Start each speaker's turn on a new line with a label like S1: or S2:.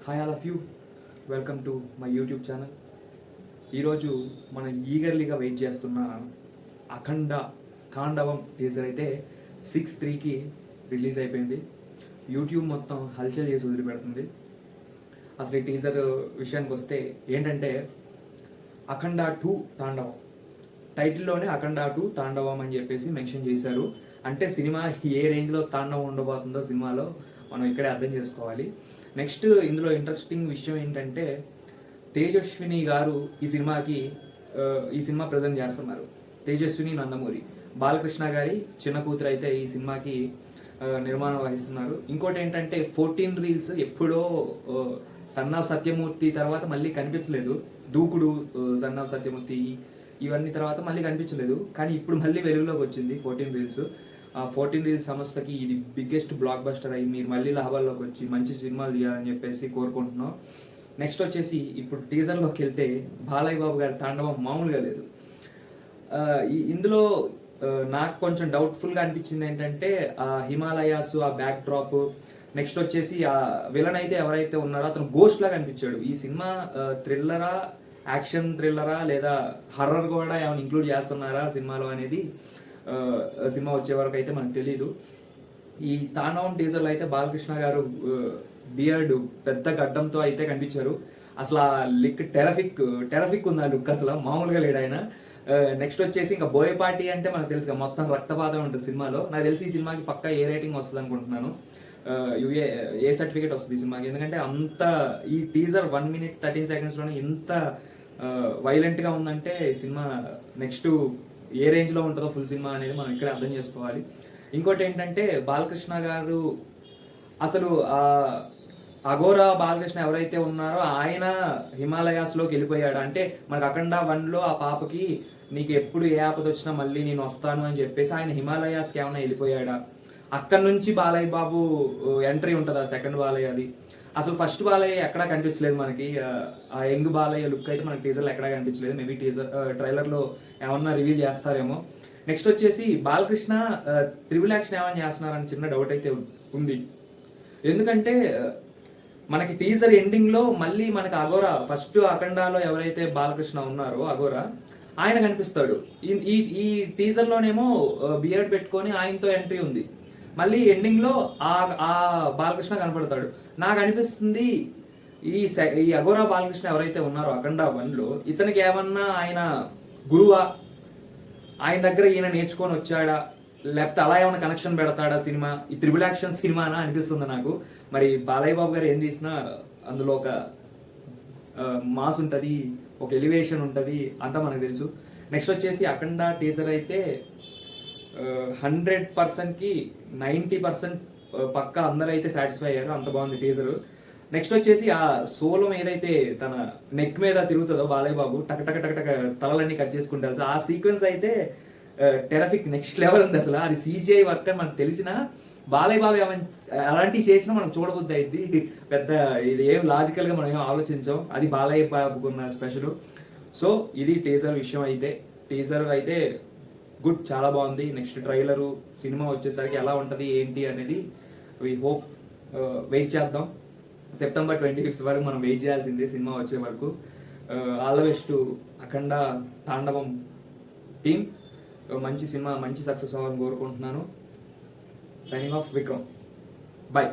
S1: Hi all of you, welcome to my YouTube channel. ఈరోజు మనం ఈగర్లీగా wait చేస్తున్న అఖండ తాండవం టీజర్ అయితే 6/3కి రిలీజ్ అయిపోయింది. యూట్యూబ్ మొత్తం హల్చల్ చేసి వదిలిపెడుతుంది. అసలు ఈ టీజర్ విషయానికి వస్తే ఏంటంటే అఖండ 2 తాండవం, టైటిల్లోనే అఖండ 2 తాండవం అని చెప్పేసి మెన్షన్ చేశారు. అంటే సినిమా ఏ రేంజ్లో తాండవం ఉండబోతుందో సినిమాలో మనం ఇక్కడే అర్థం చేసుకోవాలి. నెక్స్ట్ ఇందులో ఇంట్రెస్టింగ్ విషయం ఏంటంటే తేజస్విని గారు ఈ సినిమా ప్రజెంట్ చేస్తున్నారు. తేజస్విని నందమూరి బాలకృష్ణ గారి చిన్న కూతురు అయితే ఈ సినిమాకి నిర్మాణం వహిస్తున్నారు. ఇంకోటి ఏంటంటే 14 రీల్స్ ఎప్పుడో సన్ ఆఫ్ సత్యమూర్తి తర్వాత మళ్ళీ కనిపించలేదు. దూకుడు, సన్ ఆఫ్ సత్యమూర్తి ఇవన్నీ తర్వాత మళ్ళీ కనిపించలేదు. కానీ ఇప్పుడు మళ్ళీ వెలుగులోకి వచ్చింది 14 రీల్స్. 14 రీల్స్ సంస్థకి ఇది బిగ్గెస్ట్ బ్లాక్ బస్టర్ అయ్యి మీరు మళ్ళీ లాభాల్లోకి వచ్చి మంచి సినిమాలు తీయాలని చెప్పేసి కోరుకుంటున్నాం. నెక్స్ట్ వచ్చేసి ఇప్పుడు టీజర్లోకి వెళ్తే బాలయ్య బాబు గారి తాండవం మామూలుగా లేదు. ఇందులో నాకు కొంచెం డౌట్ఫుల్గా అనిపించింది ఏంటంటే ఆ హిమాలయాస్, ఆ బ్యాక్ డ్రాప్, నెక్స్ట్ వచ్చేసి ఆ విలన్ అయితే ఎవరైతే ఉన్నారో అతను గోస్ట్ లాగా అనిపించాడు. ఈ సినిమా థ్రిల్లరా, యాక్షన్ థ్రిల్లరా లేదా హర్రర్ కూడా ఏమైనా ఇంక్లూడ్ చేస్తున్నారా సినిమాలో అనేది సినిమా వచ్చే వరకు అయితే మనకు తెలీదు. ఈ తాండవం టీజర్లో అయితే బాలకృష్ణ గారు బియర్డ్ పెద్ద గడ్డంతో అయితే కనిపించారు. అసలు ఆ లిక్ టెరఫిక్ ఉంది. ఆ లుక్ అసలు మామూలుగా లేడు ఆయన. నెక్స్ట్ వచ్చేసి ఇంకా బోయపాటి అంటే మనకు తెలుసు మొత్తం రక్తపాతం ఉంటుంది సినిమాలో. నాకు తెలిసి ఈ సినిమాకి పక్కా ఏ రేటింగ్ వస్తుంది అనుకుంటున్నాను. ఏ సర్టిఫికేట్ వస్తుంది ఈ సినిమాకి, ఎందుకంటే అంత ఈ టీజర్ 1 minute 13 secondsలోనే ఇంత వైలెంట్గా ఉందంటే సినిమా నెక్స్ట్ ఏ రేంజ్లో ఉంటుందో ఫుల్ సినిమా అనేది మనం ఇక్కడే అర్థం చేసుకోవాలి. ఇంకోటి ఏంటంటే బాలకృష్ణ గారు అసలు అఘోరా బాలకృష్ణ ఎవరైతే ఉన్నారో ఆయన హిమాలయాస్లోకి వెళ్ళిపోయాడు. అంటే మనకు అఖండ 1లో ఆ పాపకి నీకు ఎప్పుడు ఏ ఆపద వచ్చినా మళ్ళీ నేను వస్తాను అని చెప్పేసి ఆయన హిమాలయాస్కి ఏమైనా వెళ్ళిపోయాడా? అక్కడ నుంచి బాలయ్య బాబు ఎంట్రీ ఉంటుందా? సెకండ్ బాలయ్య అది అసలు ఫస్ట్ బాలయ్య ఎక్కడా కనిపించలేదు మనకి. ఆ యంగ్ బాలయ్య లుక్ అయితే మనకి టీజర్లో ఎక్కడా కనిపించలేదు. మేబీ ట్రైలర్లో ఏమన్నా రివీల్ చేస్తారేమో. నెక్స్ట్ వచ్చేసి బాలకృష్ణ త్రిబుల్ యాక్షన్ ఏమన్నా చేస్తున్నారని చిన్న డౌట్ అయితే ఉంది. ఎందుకంటే మనకి టీజర్ ఎండింగ్లో మళ్ళీ మనకి అఘోరా, ఫస్ట్ అఖండాలో ఎవరైతే బాలకృష్ణ ఉన్నారో అఘోరా ఆయన కనిపిస్తాడు. ఈ టీజర్లోనేమో బియర్డ్ పెట్టుకొని ఆయనతో ఎంట్రీ ఉంది. మళ్ళీ ఎండింగ్లో ఆ బాలకృష్ణ కనపడతాడు. నాకు అనిపిస్తుంది ఈ అఘోరా బాలకృష్ణ ఎవరైతే ఉన్నారో అఖండ 1లో ఇతనికి ఏమన్నా ఆయన గురువా, ఆయన దగ్గర ఈయన నేర్చుకొని వచ్చాడా, లేకపోతే అలా ఏమైనా కనెక్షన్ పెడతాడా సినిమా? ఈ త్రిబుల్ యాక్షన్ సినిమానా అనిపిస్తుంది నాకు. మరి బాలయ్య బాబు గారు ఏం తీసినా అందులో ఒక మాస్ ఉంటుంది, ఒక ఎలివేషన్ ఉంటుంది, అంతా మనకు తెలుసు. నెక్స్ట్ వచ్చేసి అఖండ టీజర్ అయితే 100%కి 90% పక్కా అందరూ అయితే సాటిస్ఫై అయ్యారు. అంత బాగుంది టీజర్. నెక్స్ట్ వచ్చేసి ఆ సోలం ఏదైతే తన నెక్ మీద తిరుగుతుందో బాలయ్య బాబు టక తలలన్నీ కట్ చేసుకుంటారు, ఆ సీక్వెన్స్ అయితే టెరఫిక్ నెక్స్ట్ లెవెల్ ఉంది. అసలు అది CGI వర్క్ అని మనకు తెలిసిన బాలయ్య బాబు అలాంటివి చేసినా మనం చూడబుద్ది అయింది. పెద్ద ఇది ఏం లాజికల్గా మనం ఏం ఆలోచించాం. అది బాలయ్య బాబుకున్న స్పెషల్. సో ఇది టీజర్ విషయం అయితే. టీజర్ అయితే గుడ్, చాలా బాగుంది. నెక్స్ట్ ట్రైలరు సినిమా వచ్చేసరికి ఎలా ఉంటుంది ఏంటి అనేది వి హోప్ వెయిట్ చేద్దాం. September 25th వరకు మనం వెయిట్ చేయాల్సిందే సినిమా వచ్చే వరకు. ఆల్ ద బెస్ట్ అఖండ తాండవం టీమ్. మంచి సినిమా, మంచి సక్సెస్ అవ్వాలని కోరుకుంటున్నాను. Signing off Vikram. బై.